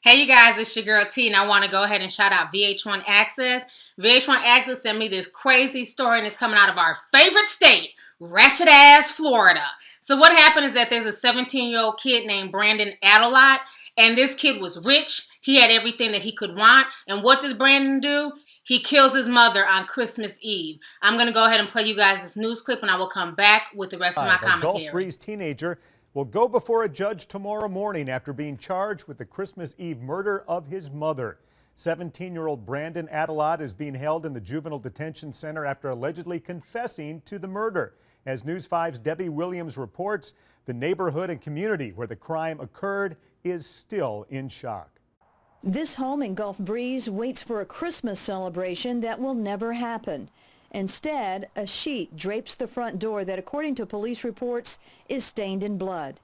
Hey you guys, it's your girl T, and I want to go ahead and shout out VH1 Access. VH1 Access sent me this crazy story, and it's coming out of our favorite state, Ratchet Florida. So what happened is that there's a 17-year-old kid named Brandon Aydelott, and this kid was rich. He had everything that he could want. And what does Brandon do? He kills his mother on Christmas Eve. I'm going to go ahead and play you guys this news clip, and I will come back with the rest of my commentary. A Gulf Breeze teenager will go before a judge tomorrow morning after being charged with the Christmas Eve murder of his mother. 17-year-old Brandon Aydelott is being held in the juvenile detention center after allegedly confessing to the murder. As News 5's Debbie Williams reports, the neighborhood and community where the crime occurred is still in shock. This home in Gulf Breeze waits for a Christmas celebration that will never happen. Instead, a sheet drapes the front door that, according to police reports, is stained in blood.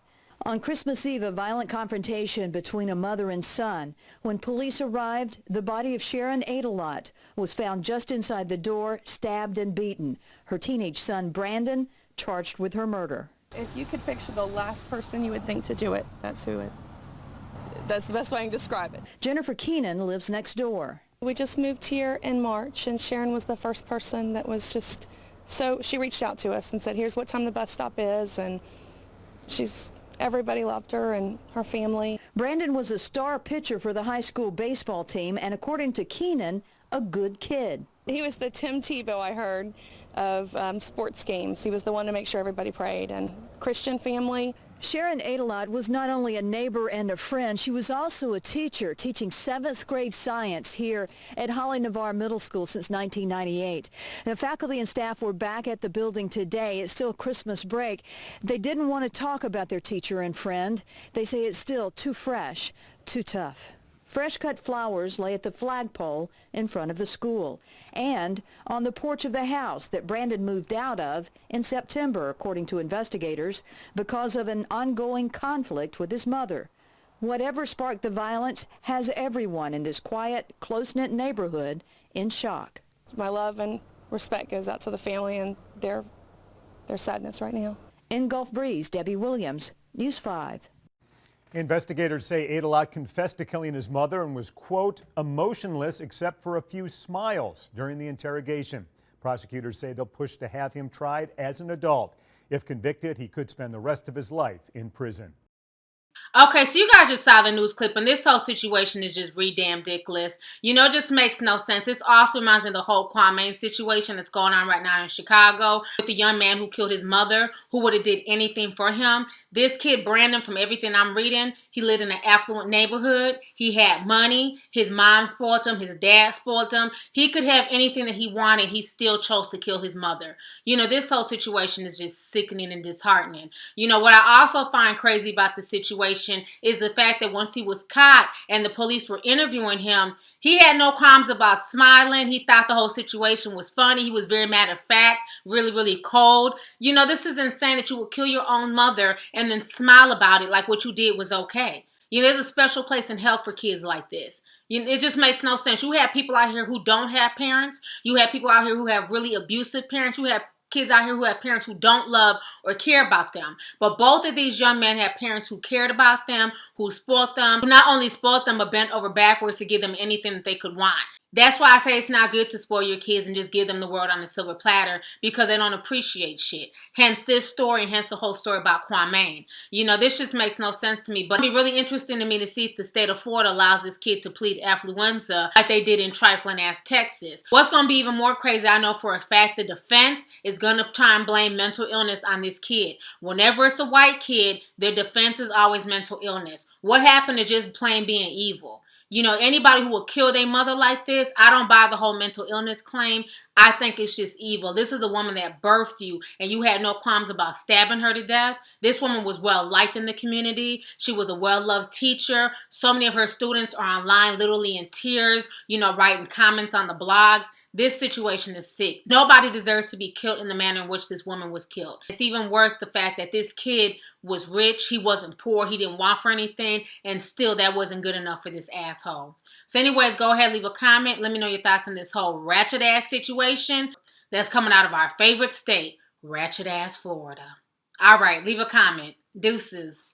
On Christmas Eve, a violent confrontation between a mother and son. When police arrived, the body of Sharon Aydelott was found just inside the door, stabbed and beaten. Her teenage son, Brandon, charged with her murder. If you could picture the last person you would think to do it, that's the best way I can describe it. Jennifer Keenan lives next door. We just moved here in March, and Sharon was the first person that was just, so she reached out to us and said, here's what time the bus stop is, and everybody loved her and her family. Brandon was a star pitcher for the high school baseball team, and according to Keenan, a good kid. He was the Tim Tebow, I heard, of sports games. He was the one to make sure everybody prayed, and Christian family. Sharon Aydelott was not only a neighbor and a friend, she was also a teacher, teaching 7th grade science here at Holly Navarre Middle School since 1998. The faculty and staff were back at the building today. It's still Christmas break. They didn't want to talk about their teacher and friend. They say it's still too fresh, too tough. Fresh-cut flowers lay at the flagpole in front of the school and on the porch of the house that Brandon moved out of in September, according to investigators, because of an ongoing conflict with his mother. Whatever sparked the violence has everyone in this quiet, close-knit neighborhood in shock. My love and respect goes out to the family and their sadness right now. In Gulf Breeze, Debbie Williams, News 5. Investigators say Aydelott confessed to killing his mother and was, quote, emotionless except for a few smiles during the interrogation. Prosecutors say they'll push to have him tried as an adult. If convicted, he could spend the rest of his life in prison. Okay, so you guys just saw the news clip, and this whole situation is just ridiculous. You know, it just makes no sense. This also reminds me of the whole Kwame situation that's going on right now in Chicago with the young man who killed his mother, who would have did anything for him. This kid, Brandon, from everything I'm reading, he lived in an affluent neighborhood. He had money. His mom spoiled him. His dad spoiled him. He could have anything that he wanted. He still chose to kill his mother. You know, this whole situation is just sickening and disheartening. You know, what I also find crazy about the situation is the fact that once he was caught and the police were interviewing him, he had no qualms about smiling. He thought the whole situation was funny. He was very matter of fact, really cold. You know, this is insane that you would kill your own mother and then smile about it like what you did was okay. You know, there's a special place in hell for kids like this. It just makes no sense. You have people out here who don't have parents. You have people out here who have really abusive parents. You have kids out here who have parents who don't love or care about them. But both of these young men have parents who cared about them, who spoiled them, who not only spoiled them, but bent over backwards to give them anything that they could want. That's why I say it's not good to spoil your kids and just give them the world on a silver platter, because they don't appreciate shit. Hence this story, and hence the whole story about Kwame. You know, this just makes no sense to me. But it'd be really interesting to me to see if the state of Florida allows this kid to plead affluenza like they did in trifling-ass Texas. What's going to be even more crazy, I know for a fact, the defense is going to try and blame mental illness on this kid. Whenever it's a white kid, their defense is always mental illness. What happened to just plain being evil? You know, anybody who will kill their mother like this, I don't buy the whole mental illness claim. I think it's just evil. This is a woman that birthed you, and you had no qualms about stabbing her to death. This woman was well-liked in the community. She was a well-loved teacher. So many of her students are online literally in tears, you know, writing comments on the blogs. This situation is sick. Nobody deserves to be killed in the manner in which this woman was killed. It's even worse the fact that this kid was rich. He wasn't poor. He didn't want for anything. And still that wasn't good enough for this asshole. So anyways, go ahead, leave a comment. Let me know your thoughts on this whole ratchet ass situation that's coming out of our favorite state, Ratchet Florida. All right, leave a comment. Deuces.